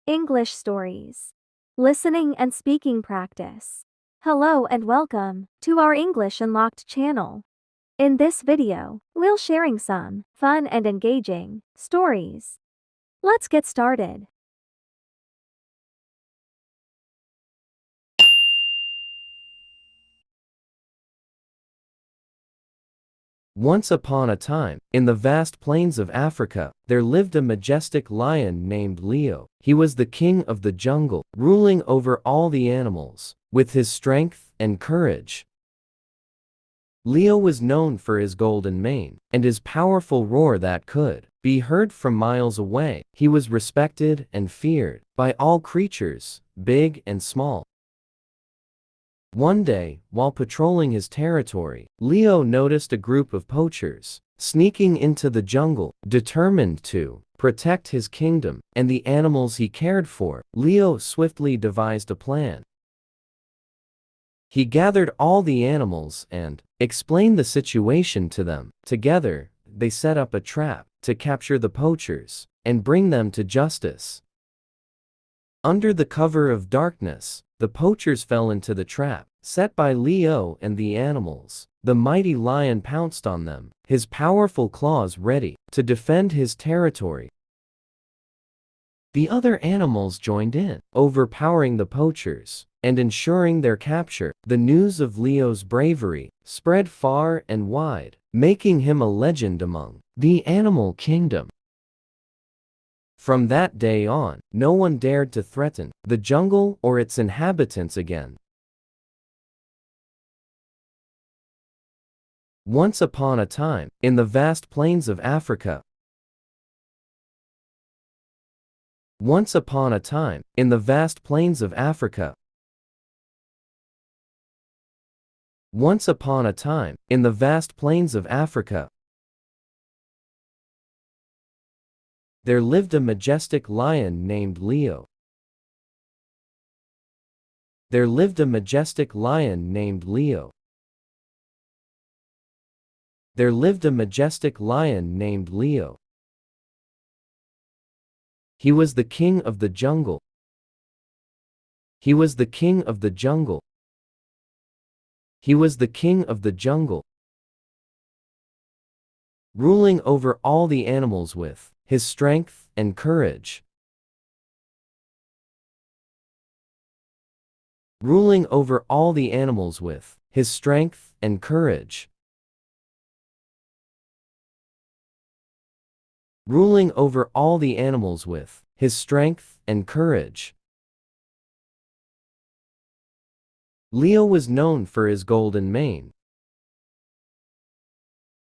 English stories. Listening and speaking practice. Hello and welcome to our English Unlocked channel. In this video, we'll sharing some fun and engaging stories. Let's get started. Once upon a time, in the vast plains of Africa, there lived a majestic lion named Leo. He was the king of the jungle, ruling over all the animals, with his strength and courage. Leo was known for his golden mane, and his powerful roar that could be heard from miles away. He was respected and feared by all creatures, big and small. One day, while patrolling his territory, Leo noticed a group of poachers sneaking into the jungle, determined to protect his kingdom and the animals he cared for. Leo swiftly devised a plan. He gathered all the animals and explained the situation to them. Together, they set up a trap to capture the poachers and bring them to justice. Under the cover of darkness, the poachers fell into the trap set by Leo and the animals. The mighty lion pounced on them, his powerful claws ready to defend his territory. The other animals joined in, overpowering the poachers and ensuring their capture. The news of Leo's bravery spread far and wide, making him a legend among the animal kingdom. From that day on, no one dared to threaten the jungle or its inhabitants again. Once upon a time, in the vast plains of Africa. Once upon a time, in the vast plains of Africa. Once upon a time, in the vast plains of Africa. There lived a majestic lion named Leo. There lived a majestic lion named Leo. There lived a majestic lion named Leo. He was the king of the jungle. He was the king of the jungle. He was the king of the jungle, ruling over all the animals with his strength and courage. Ruling over all the animals with his strength and courage. Ruling over all the animals with his strength and courage. Leo was known for his golden mane.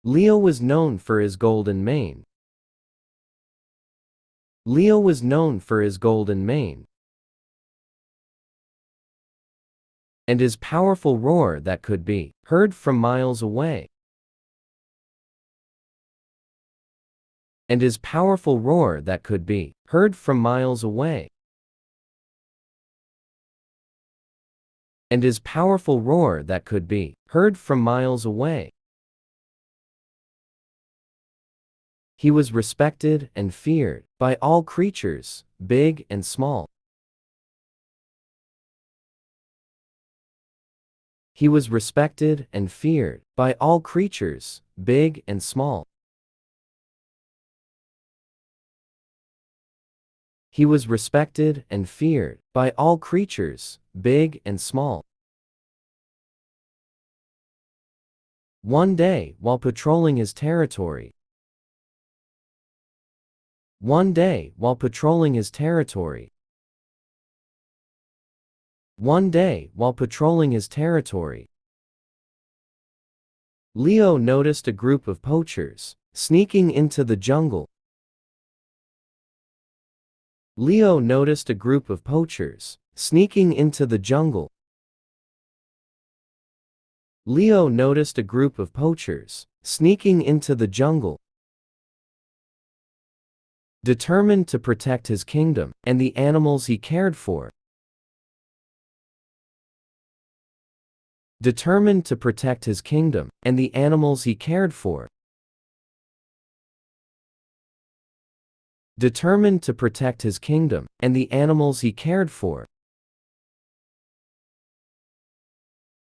Leo was known for his golden mane. Leo was known for his golden mane and his powerful roar that could be heard from miles away. And his powerful roar that could be heard from miles away. And his powerful roar that could be heard from miles away. He was respected and feared by all creatures, big and small. He was respected and feared by all creatures, big and small. He was respected and feared by all creatures, big and small. One day, while patrolling his territory. One day, while patrolling his territory. One day, while patrolling his territory. Leo noticed a group of poachers sneaking into the jungle. Leo noticed a group of poachers sneaking into the jungle. Leo noticed a group of poachers sneaking into the jungle. Determined to protect his kingdom and the animals he cared for. Determined to protect his kingdom and the animals he cared for. determined to protect his kingdom and the animals he cared for.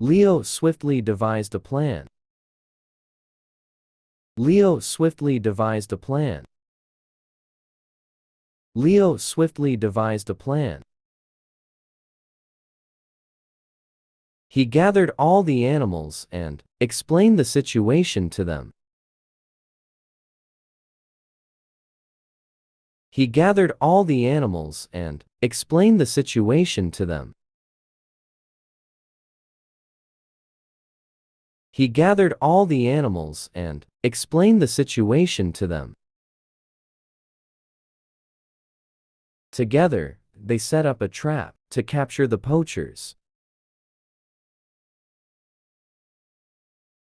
Leo swiftly devised a plan. Leo swiftly devised a plan. Leo swiftly devised a plan. He gathered all the animals and explained the situation to them. He gathered all the animals and explained the situation to them. He gathered all the animals and explained the situation to them. Together, they set up a trap to capture the poachers.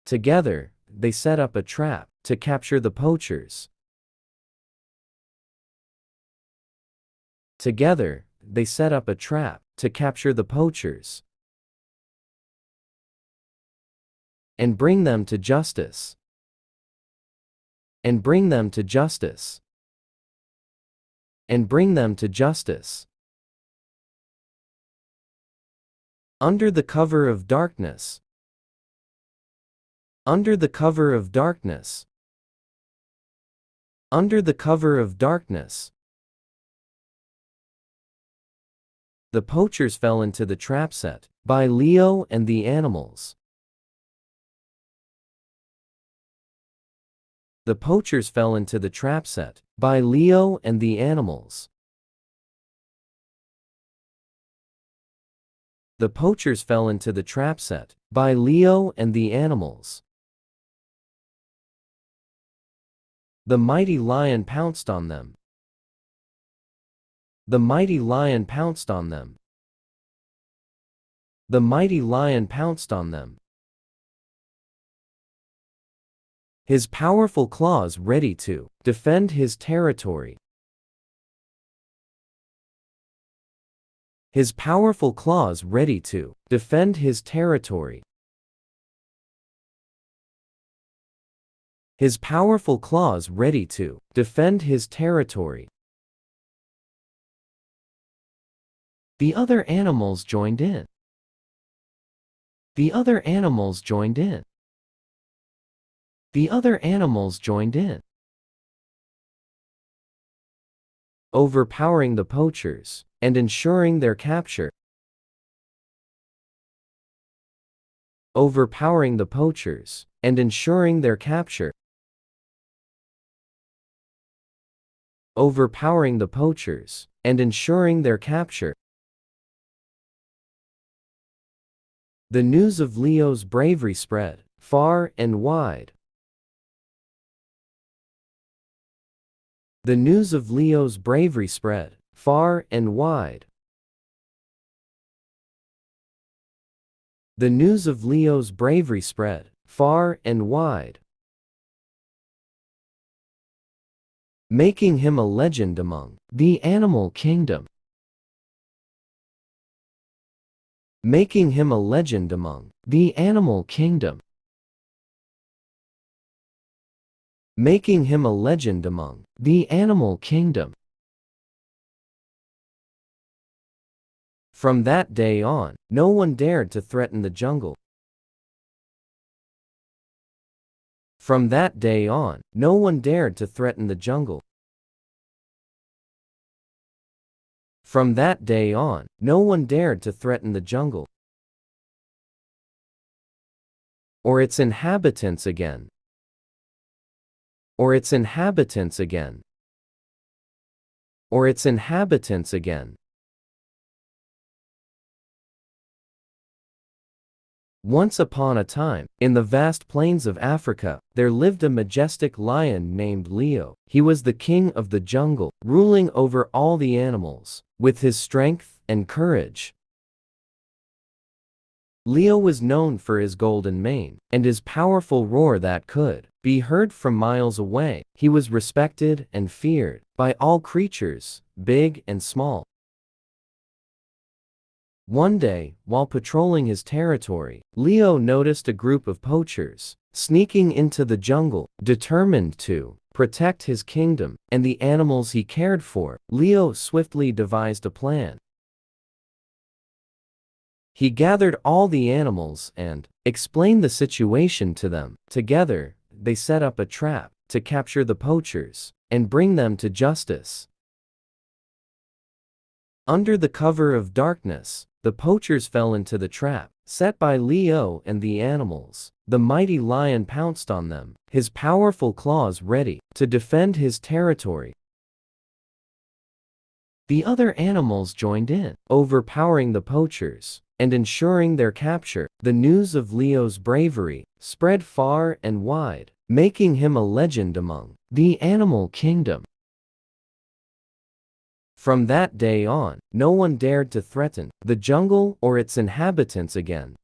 Together, they set up a trap to capture the poachers. Together, they set up a trap to capture the poachers and bring them to justice. And bring them to justice. And bring them to justice. Under the cover of darkness. Under the cover of darkness. Under the cover of darkness. The poachers fell into the trap set by Leo and the animals. The poachers fell into the trap set by Leo and the animals. The poachers fell into the trap set by Leo and the animals. The mighty lion pounced on them. The mighty lion pounced on them. The mighty lion pounced on them. His powerful claws ready to defend his territory. His powerful claws ready to defend his territory. His powerful claws ready to defend his territory. The other animals joined in. The other animals joined in. The other animals joined in. Overpowering the poachers and ensuring their capture. Overpowering the poachers and ensuring their capture. Overpowering the poachers and ensuring their capture. The news of Leo's bravery spread far and wide. The news of Leo's bravery spread far and wide. The news of Leo's bravery spread far and wide, making him a legend among the animal kingdom. Making him a legend among the animal kingdom. Making him a legend among the animal kingdom. From that day on, no one dared to threaten the jungle. From that day on, no one dared to threaten the jungle. From that day on, no one dared to threaten the jungle or its inhabitants again. Or its inhabitants again. Or its inhabitants again. Once upon a time, in the vast plains of Africa, there lived a majestic lion named Leo. He was the king of the jungle, ruling over all the animals, with his strength and courage. Leo was known for his golden mane, and his powerful roar that could be heard from miles away. He was respected and feared by all creatures, big and small. One day, while patrolling his territory, Leo noticed a group of poachers sneaking into the jungle, determined to protect his kingdom, and the animals he cared for, Leo swiftly devised a plan. He gathered all the animals and explained the situation to them. Together, they set up a trap to capture the poachers and bring them to justice. Under the cover of darkness, the poachers fell into the trap set by Leo and the animals. The mighty lion pounced on them, his powerful claws ready to defend his territory. The other animals joined in, overpowering the poachers and ensuring their capture. The news of Leo's bravery spread far and wide, making him a legend among the animal kingdom. From that day on, no one dared to threaten the jungle or its inhabitants again.